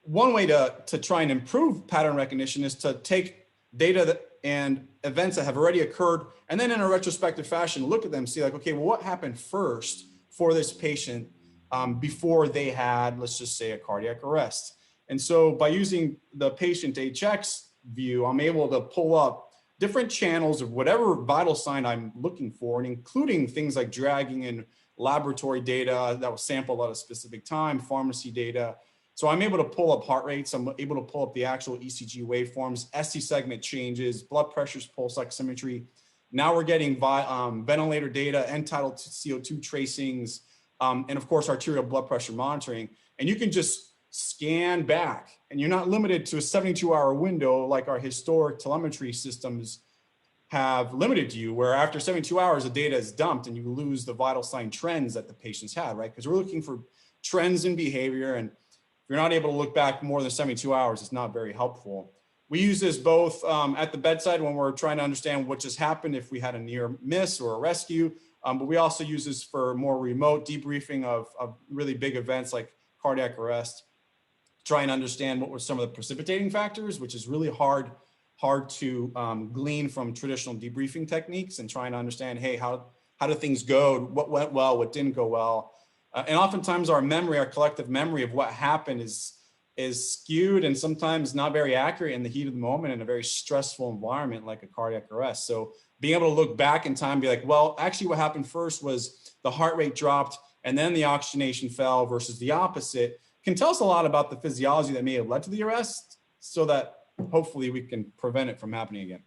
one way to try and improve pattern recognition is to take data and events that have already occurred, and then in a retrospective fashion, look at them, see like, okay, well, what happened first for this patient before they had, let's just say, a cardiac arrest. And so by using the patient HX view, I'm able to pull up different channels of whatever vital sign I'm looking for, and including things like dragging in laboratory data that was sampled at a specific time, pharmacy data. So I'm able to pull up heart rates. I'm able to pull up the actual ECG waveforms, ST segment changes, blood pressures, pulse oximetry. Now we're getting ventilator data, end-tidal CO2 tracings, and of course, arterial blood pressure monitoring. And you can just scan back, and you're not limited to a 72-hour window like our historic telemetry systems have limited you, where after 72 hours, the data is dumped and you lose the vital sign trends that the patients had, right? Because we're looking for trends in behavior, and if you're not able to look back more than 72 hours, it's not very helpful. We use this both at the bedside when we're trying to understand what just happened, if we had a near miss or a rescue, but we also use this for more remote debriefing of really big events like cardiac arrest, try and understand what were some of the precipitating factors, which is really hard to glean from traditional debriefing techniques, and trying to understand, hey, how do things go? What went well? What didn't go well? And oftentimes our memory, our collective memory of what happened is skewed and sometimes not very accurate in the heat of the moment in a very stressful environment like a cardiac arrest. So being able to look back in time and be like, well, actually what happened first was the heart rate dropped and then the oxygenation fell versus the opposite, can tell us a lot about the physiology that may have led to the arrest, so that hopefully we can prevent it from happening again.